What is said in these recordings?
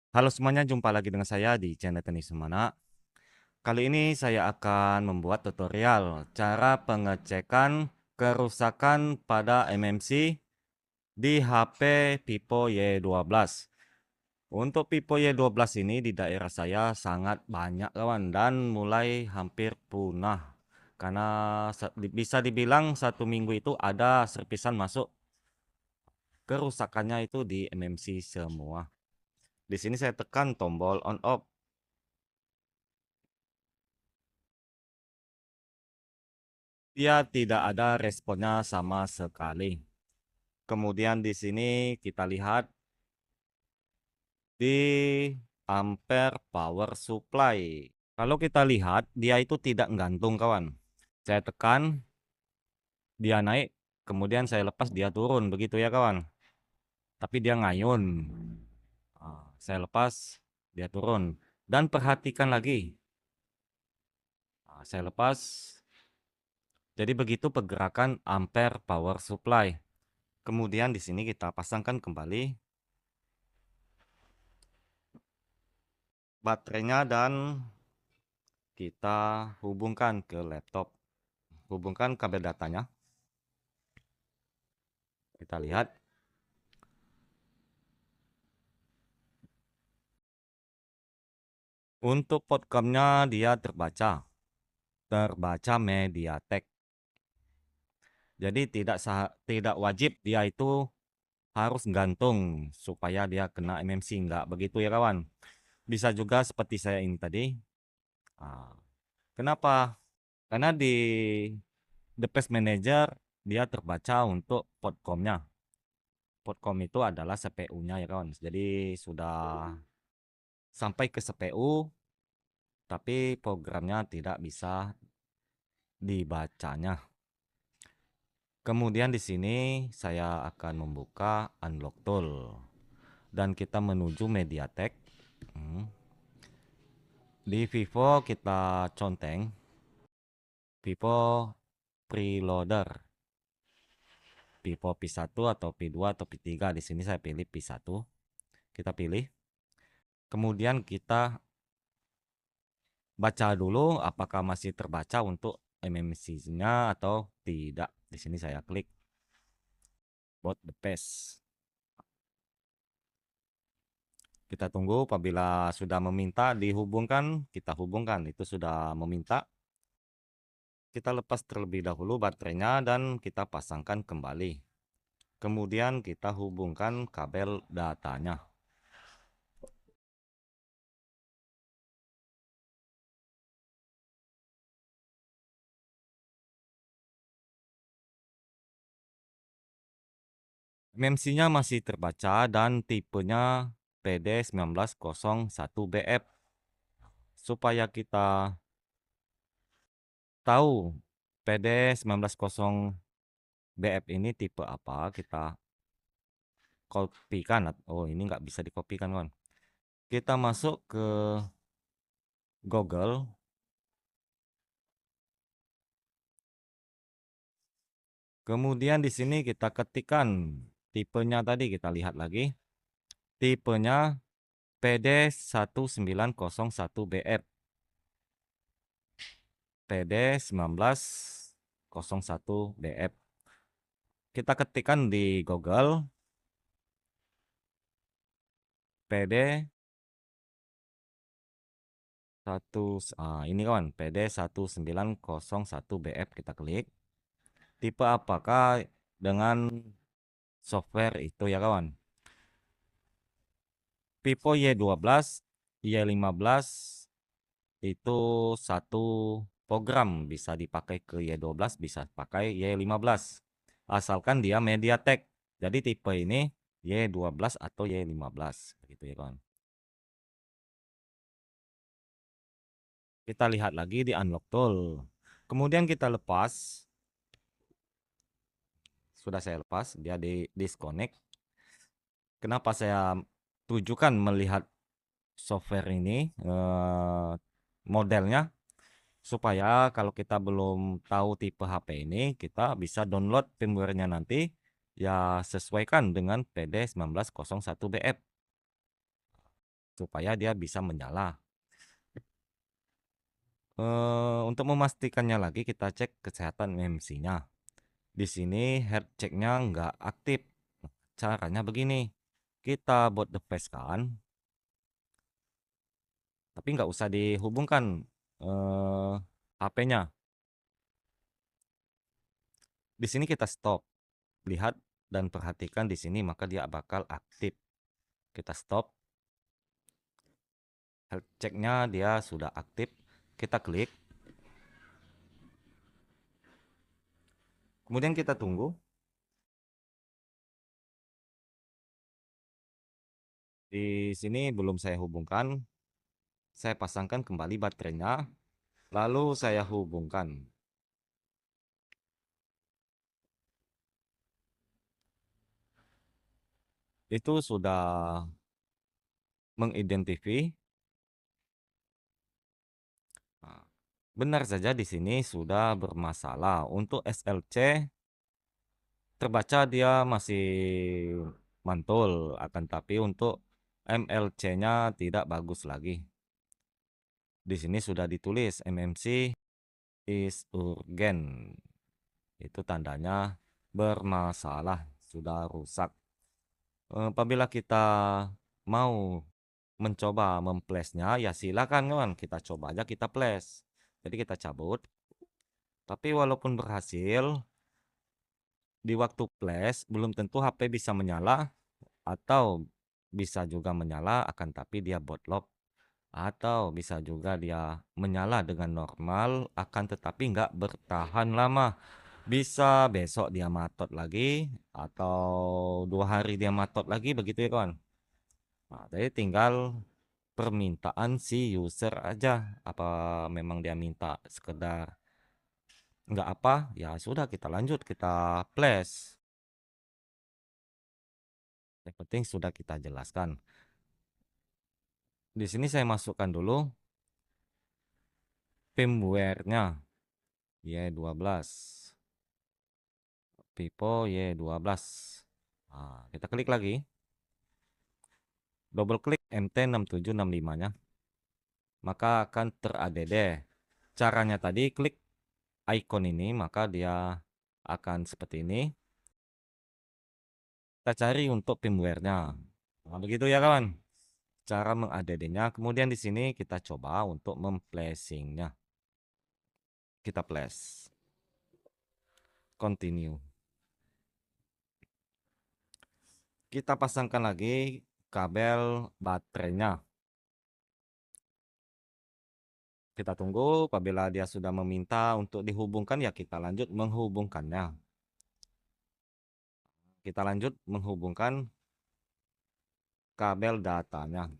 Halo semuanya, jumpa lagi dengan saya di channel Tenis Semana. Kali ini saya akan membuat tutorial cara pengecekan kerusakan pada MMC di HP Vivo Y12. Untuk Vivo Y12 ini di daerah saya sangat banyak kawan dan mulai hampir punah. Karena bisa dibilang satu minggu itu ada servisan masuk, kerusakannya itu di MMC semua. Di sini saya tekan tombol on off. Dia tidak ada responnya sama sekali. Kemudian di sini kita lihat di ampere power supply. Kalau kita lihat dia itu tidak gantung kawan. Saya tekan, dia naik, kemudian saya lepas dia turun begitu ya kawan. Tapi dia ngayun. Saya lepas, dia turun. Dan perhatikan lagi. Saya lepas. Jadi begitu pergerakan ampere power supply. Kemudian di sini kita pasangkan kembali baterainya dan kita hubungkan ke laptop. Hubungkan kabel datanya. Kita lihat. Untuk potcom-nya dia terbaca. Terbaca MediaTek. Jadi tidak wajib dia itu harus gantung supaya dia kena MMC. Enggak begitu ya kawan. Bisa juga seperti saya ini tadi. Kenapa? Karena di The Pest Manager dia terbaca untuk potcom-nya. Potcom itu adalah CPU-nya ya kawan. Jadi sudah sampai ke CPU, tapi programnya tidak bisa dibacanya. Kemudian di sini saya akan membuka unlock tool dan kita menuju MediaTek. Di Vivo kita conteng Vivo preloader, Vivo P1 atau P2 atau P3. Di sini saya pilih P1. Kita pilih. Kemudian kita baca dulu apakah masih terbaca untuk MMC-nya atau tidak. Di sini saya klik bot the paste. Kita tunggu apabila sudah meminta dihubungkan, kita hubungkan. Itu sudah meminta. Kita lepas terlebih dahulu baterainya dan kita pasangkan kembali. Kemudian kita hubungkan kabel datanya. MMC-nya masih terbaca dan tipenya PD1901BF. Supaya kita tahu PD1901BF ini tipe apa, kita kopikan. Oh, ini nggak bisa dikopikan kan. Kita masuk ke Google. Kemudian di sini kita ketikkan tipenya tadi, kita lihat lagi. Tipenya PD1901BF. PD1901BF. Kita ketikkan di Google PD ini kawan, PD1901BF, kita klik. Tipe apakah dengan software itu ya kawan. Vivo Y12, Y15 itu satu program, bisa dipakai ke Y12, bisa pakai Y15. Asalkan dia MediaTek. Jadi tipe ini Y12 atau Y15 begitu ya kawan. Kita lihat lagi di unlock tool. Kemudian kita lepas. Sudah saya lepas, dia di disconnect. Kenapa saya tujukan melihat software ini, modelnya, supaya kalau kita belum tahu tipe HP ini, kita bisa download firmware-nya nanti ya sesuaikan dengan PD1901BF. supaya dia bisa menyala. Untuk memastikannya lagi kita cek kesehatan MC-nya. Di sini health check-nya nggak aktif. Caranya begini, kita buat the face kan, tapi nggak usah dihubungkan HP-nya. Di sini kita stop, lihat dan perhatikan di sini maka dia bakal aktif. Kita stop, health check-nya dia sudah aktif. Kita klik, kemudian kita tunggu. Di sini belum saya hubungkan, saya pasangkan kembali baterainya, lalu saya hubungkan. Itu sudah mengidentifikasi. Nah, benar saja di sini sudah bermasalah. Untuk SLC terbaca dia masih mantul, akan tapi untuk MLC-nya tidak bagus lagi. Di sini sudah ditulis MMC is urgent. Itu tandanya bermasalah, sudah rusak. Apabila kita mau mencoba memflashnya, ya silakan kawan, kita coba aja kita flash. Jadi kita cabut. Tapi walaupun berhasil, di waktu flash belum tentu HP bisa menyala atau bisa juga menyala akan tapi dia botlok atau bisa juga dia menyala dengan normal akan tetapi nggak bertahan lama. Bisa besok dia matot lagi atau 2 hari dia matot lagi begitu ya kawan. Nah, jadi tinggal permintaan si user aja. Apa memang dia minta sekedar nggak apa, ya sudah kita lanjut, kita flash. Yang penting sudah kita jelaskan. Di sini saya masukkan dulu firmware-nya Y12. Vivo Y12. Nah, kita klik lagi. Double klik MT6765-nya. Maka akan ter-add. Caranya tadi klik icon ini, maka dia akan seperti ini. Kita cari untuk firmware-nya. Nah, begitu ya kawan. Cara mengadd-nya. Kemudian di sini kita coba untuk memflashing-nya. Kita flash. Continue. Kita pasangkan lagi kabel baterainya. Kita tunggu apabila dia sudah meminta untuk dihubungkan ya kita lanjut menghubungkannya. Kita lanjut menghubungkan kabel datanya.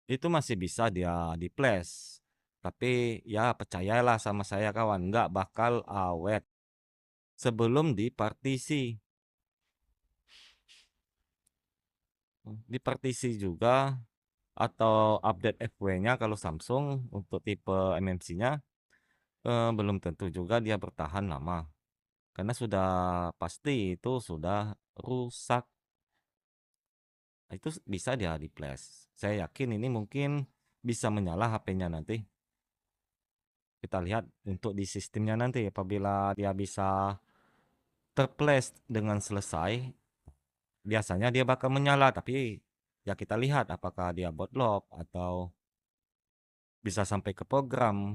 Itu masih bisa dia di flash. Tapi ya percayalah sama saya kawan, nggak bakal awet sebelum dipartisi. Dipartisi juga atau update FW-nya kalau Samsung untuk tipe MMC-nya belum tentu juga dia bertahan lama. Karena sudah pasti itu sudah rusak. Itu bisa dia di flash. Saya yakin ini mungkin bisa menyala HP-nya nanti. Kita lihat untuk di sistemnya nanti apabila dia bisa terflash dengan selesai, biasanya dia bakal menyala tapi ya kita lihat apakah dia bootlock atau bisa sampai ke program.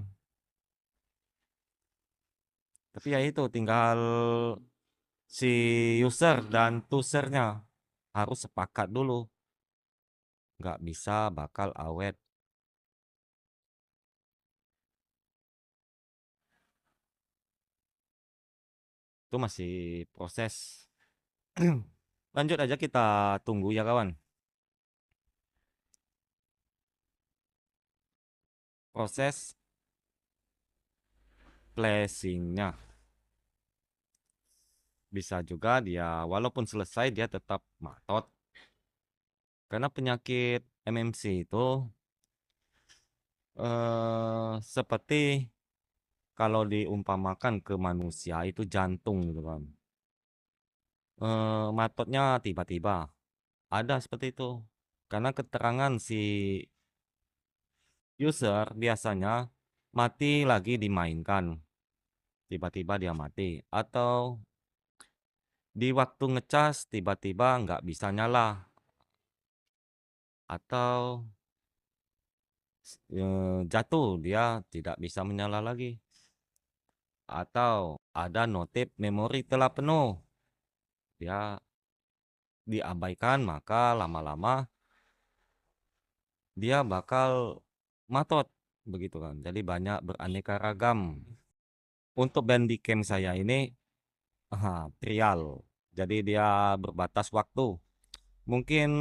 Tapi ya itu tinggal si user dan usernya harus sepakat dulu. Nggak bisa bakal awet. Itu masih proses. Lanjut aja kita tunggu ya kawan. Proses flashingnya. Bisa juga dia walaupun selesai dia tetap matot. Karena penyakit MMC itu seperti kalau diumpamakan ke manusia itu jantung gitu kan. Matotnya tiba-tiba, ada seperti itu. Karena keterangan si user biasanya mati lagi dimainkan, tiba-tiba dia mati. Atau di waktu ngecas tiba-tiba nggak bisa nyala. Atau jatuh dia tidak bisa menyala lagi. Atau ada notif memori telah penuh. Dia diabaikan maka lama-lama dia bakal matot begitu kan. Jadi banyak beraneka ragam. Untuk Bandicam saya ini trial. Jadi dia berbatas waktu. Mungkin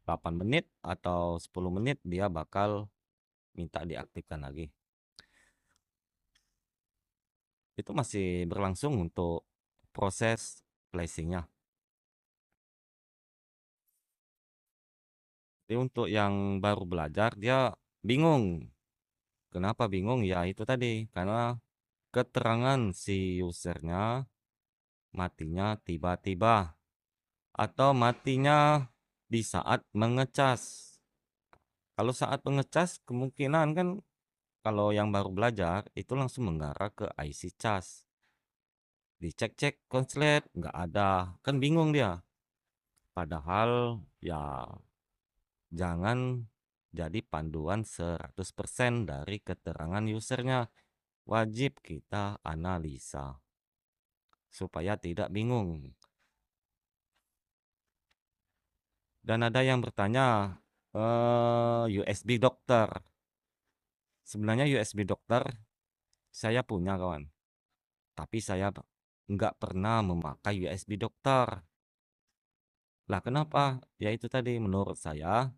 8 menit atau 10 menit dia bakal minta diaktifkan lagi. Itu masih berlangsung untuk proses flashingnya. Jadi untuk yang baru belajar dia bingung. Kenapa bingung? Ya itu tadi karena keterangan si usernya matinya tiba-tiba atau matinya di saat mengecas. Kalau saat mengecas kemungkinan kan kalau yang baru belajar itu langsung mengarah ke IC cas. Dicek-cek konslet nggak ada, kan bingung dia. Padahal ya jangan jadi panduan 100% dari keterangan usernya. Wajib kita analisa supaya tidak bingung. Dan ada yang bertanya, USB dokter. Sebenarnya USB dokter saya punya kawan, tapi saya nggak pernah memakai USB dokter. Lah kenapa? Ya itu tadi menurut saya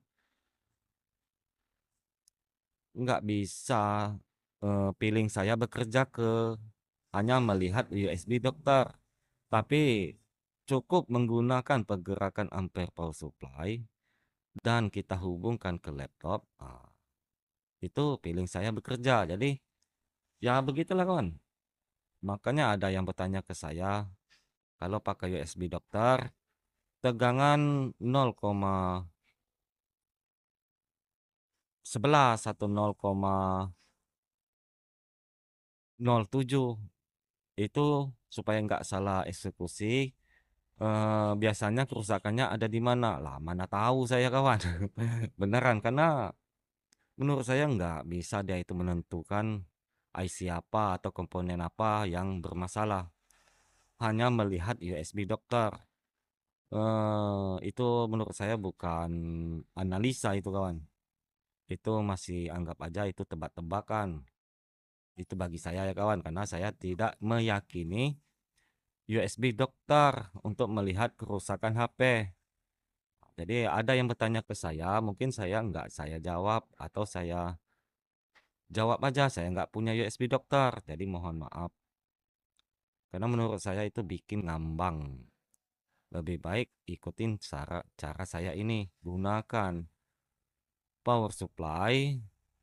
nggak bisa feeling saya bekerja ke hanya melihat USB dokter. Tapi cukup menggunakan pergerakan ampere power supply dan kita hubungkan ke laptop. Itu feeling saya bekerja. Jadi ya begitulah kawan. Makanya ada yang bertanya ke saya, kalau pakai USB dokter, tegangan 0,11 atau 0,07 itu supaya nggak salah eksekusi. Biasanya kerusakannya ada di mana? Lah, mana tahu saya kawan. Beneran karena menurut saya nggak bisa dia itu menentukan IC apa atau komponen apa yang bermasalah. Hanya melihat USB dokter. Itu menurut saya bukan analisa itu kawan. Itu masih anggap aja itu tebak-tebakan. Itu bagi saya ya kawan, karena saya tidak meyakini USB dokter untuk melihat kerusakan HP. Jadi ada yang bertanya ke saya, mungkin saya jawab atau saya jawab aja, saya nggak punya USB dokter. Jadi mohon maaf, karena menurut saya itu bikin ngambang. Lebih baik ikutin cara saya ini, gunakan power supply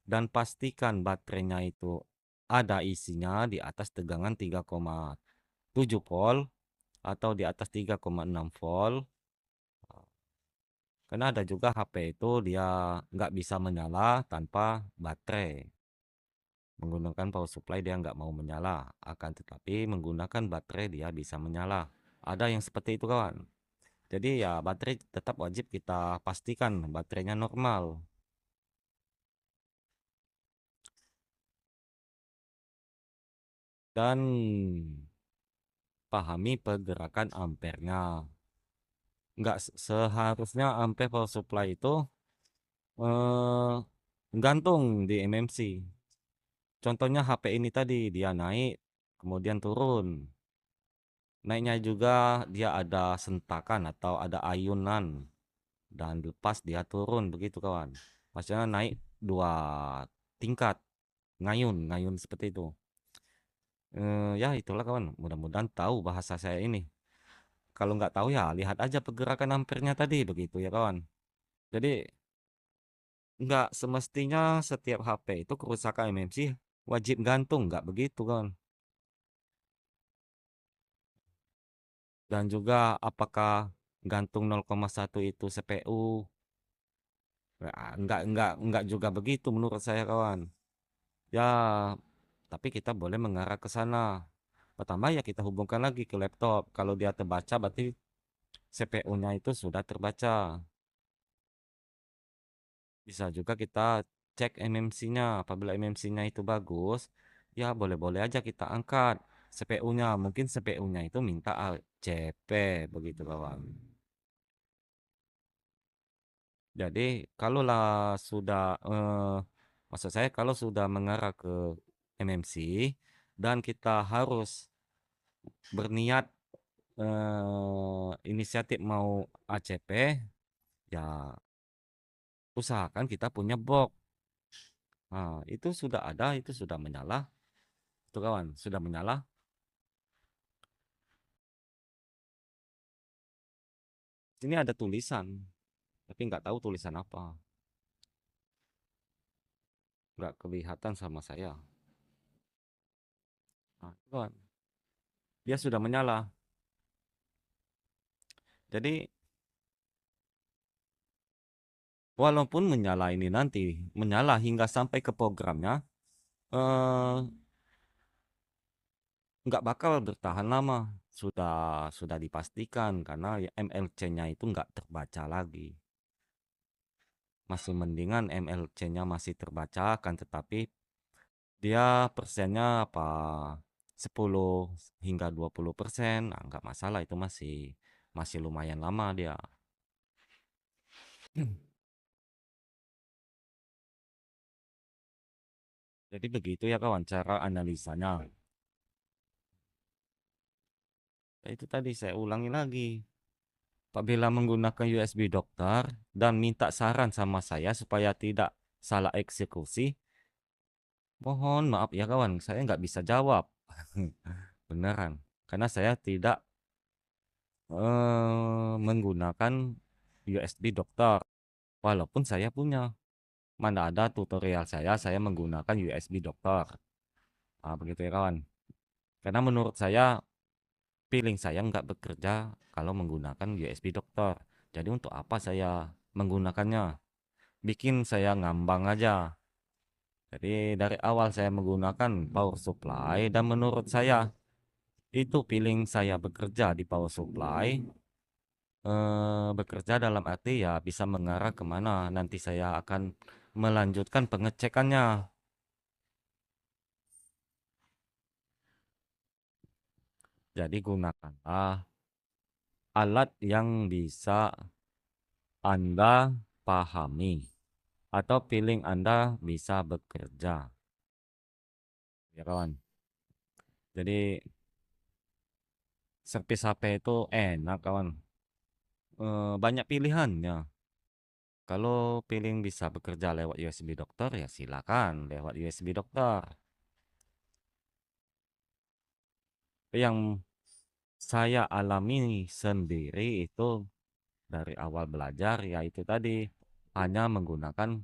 dan pastikan baterainya itu ada isinya di atas tegangan 3,7 volt atau di atas 3,6 volt. Karena ada juga HP itu dia nggak bisa menyala tanpa baterai. Menggunakan power supply dia nggak mau menyala, akan tetapi menggunakan baterai dia bisa menyala. Ada yang seperti itu kawan. Jadi ya baterai tetap wajib kita pastikan baterainya normal. Dan pahami pergerakan ampernya. Nggak seharusnya ampere power supply itu eh, gantung di MMC. Contohnya HP ini tadi dia naik kemudian turun. Naiknya juga dia ada sentakan atau ada ayunan dan lepas dia turun begitu kawan. Maksudnya naik dua tingkat, ngayun, ngayun seperti itu. Ya itulah kawan. Mudah-mudahan tahu bahasa saya ini. kalau nggak tahu ya lihat aja pergerakan ampernya tadi begitu ya kawan. Jadi nggak semestinya setiap HP itu kerusakan MMC wajib gantung, nggak begitu kawan. Dan juga apakah gantung 0,1 itu CPU? Nggak juga begitu menurut saya kawan. Ya, tapi kita boleh mengarah ke sana. Pertama ya kita hubungkan lagi ke laptop. Kalau dia terbaca berarti CPU-nya itu sudah terbaca. Bisa juga kita cek MMC-nya. Apabila MMC-nya itu bagus, ya boleh-boleh aja kita angkat CPU-nya. Mungkin CPU-nya itu minta ACP begitu kawan. Jadi kalaulah sudah maksud saya kalau sudah mengarah ke MMC dan kita harus berniat inisiatif mau ACP, ya usahakan kita punya box. Nah, itu sudah ada, itu sudah menyala. Itu kawan, sudah menyala. Sini ada tulisan, tapi nggak tahu tulisan apa. Nggak kelihatan sama saya. Nah, itu kawan, dia sudah menyala. Jadi walaupun menyala ini nanti, menyala hingga sampai ke programnya, eh, nggak bakal bertahan lama. Sudah dipastikan karena ya MLC-nya itu nggak terbaca lagi. Masih mendingan MLC-nya masih terbaca kan, tetapi dia persennya apa 10 hingga 20%. Nah, nggak masalah itu masih masih lumayan lama dia. Jadi begitu ya kawan cara analisanya. Ya, itu tadi saya ulangi lagi. Apabila menggunakan USB dokter dan minta saran sama saya supaya tidak salah eksekusi, mohon maaf ya kawan, saya nggak bisa jawab. Beneran. Karena saya tidak menggunakan USB dokter. Walaupun saya punya. Mana ada tutorial saya menggunakan USB dokter. Ah, begitu ya kawan. Karena menurut saya, feeling saya nggak bekerja kalau menggunakan USB dokter. Jadi untuk apa saya menggunakannya? Bikin saya ngambang aja. Jadi dari awal saya menggunakan power supply dan menurut saya itu feeling saya bekerja di power supply, bekerja dalam arti ya bisa mengarah kemana nanti saya akan melanjutkan pengecekannya. Jadi gunakanlah alat yang bisa Anda pahami atau feeling Anda bisa bekerja. Ya kawan. Jadi servis HP itu enak kawan. Banyak pilihannya. Kalau feeling bisa bekerja lewat USB dokter ya silakan lewat USB dokter. Yang saya alami sendiri itu dari awal belajar yaitu tadi hanya menggunakan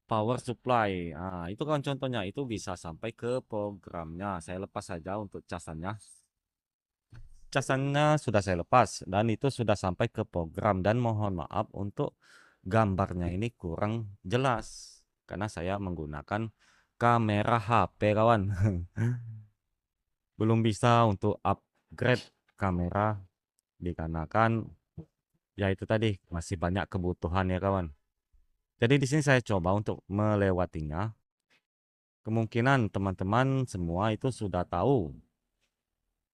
power supply. Nah, itu kan contohnya itu bisa sampai ke programnya. Saya lepas saja untuk casannya. Casannya sudah saya lepas dan itu sudah sampai ke program dan mohon maaf untuk gambarnya ini kurang jelas karena saya menggunakan kamera HP kawan. Belum bisa untuk upgrade kamera dikarenakan ya itu tadi masih banyak kebutuhan ya kawan. Jadi di sini saya coba untuk melewatinya. Kemungkinan teman-teman semua itu sudah tahu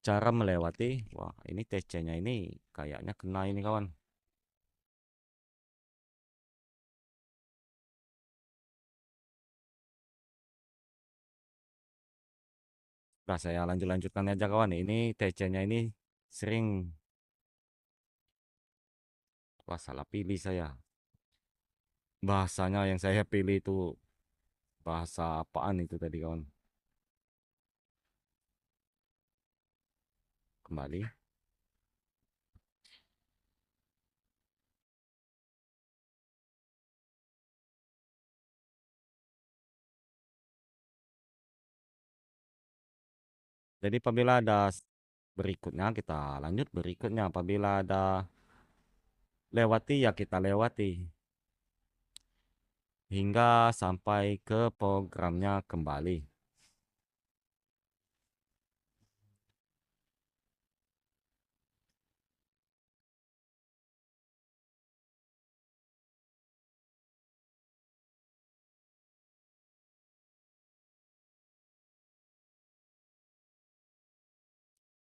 cara melewati. Wah, ini TC-nya ini kayaknya kena ini kawan. Nah, saya lanjutkan aja kawan. Ini TC-nya ini sering, wah salah pilih saya. Bahasanya yang saya pilih itu bahasa apaan itu tadi kawan? Kembali. Jadi apabila ada berikutnya kita lanjut berikutnya. Apabila ada lewati ya kita lewati hingga sampai ke programnya kembali.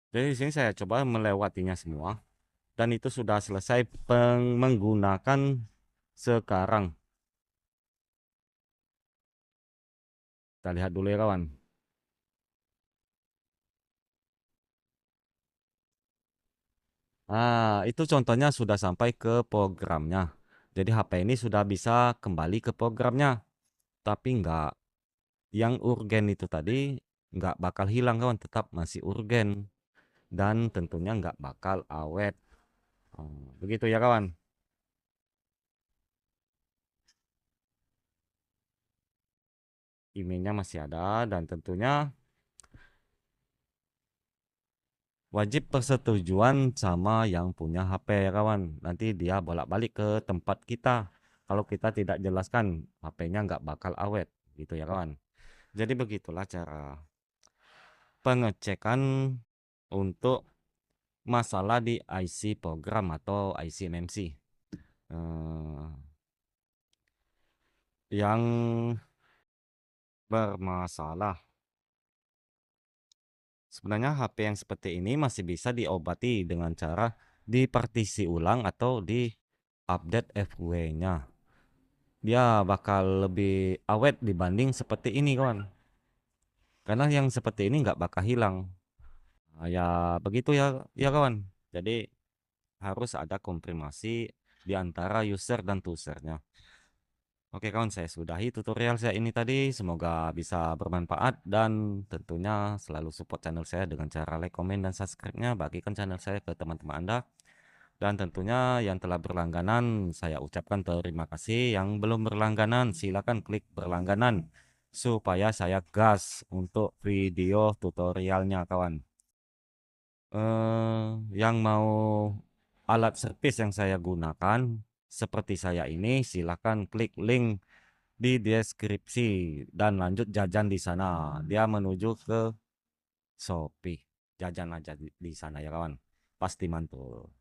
Jadi di sini saya coba melewatinya semua dan itu sudah selesai menggunakan sekarang. Kita lihat dulu ya kawan. Itu contohnya sudah sampai ke programnya. Jadi HP ini sudah bisa kembali ke programnya. Tapi enggak, yang urgen itu tadi nggak bakal hilang kawan, tetap masih urgen. Dan tentunya nggak bakal awet. Begitu ya kawan. Emailnya masih ada dan tentunya wajib persetujuan sama yang punya HP ya kawan. Nanti dia bolak-balik ke tempat kita. Kalau kita tidak jelaskan, HP-nya nggak bakal awet. Gitu ya kawan. Jadi begitulah cara pengecekan untuk masalah di IC program atau IC MMC. Yang bermasalah. Sebenarnya HP yang seperti ini masih bisa diobati dengan cara dipartisi ulang atau di update FW-nya. Dia bakal lebih awet dibanding seperti ini kawan. Karena yang seperti ini nggak bakal hilang. Ya begitu ya, ya kawan. Jadi harus ada komprimasi di antara user dan usernya. Oke kawan, saya sudahi tutorial saya ini tadi. Semoga bisa bermanfaat dan tentunya selalu support channel saya dengan cara like, komen, dan subscribe-nya. Bagikan channel saya ke teman-teman Anda. Dan tentunya yang telah berlangganan, saya ucapkan terima kasih. Yang belum berlangganan, silakan klik berlangganan supaya saya gas untuk video tutorialnya kawan. Yang mau alat servis yang saya gunakan seperti saya ini, silakan klik link di deskripsi dan lanjut jajan di sana. Dia menuju ke Shopee. Jajan aja di sana ya kawan. Pasti mantul.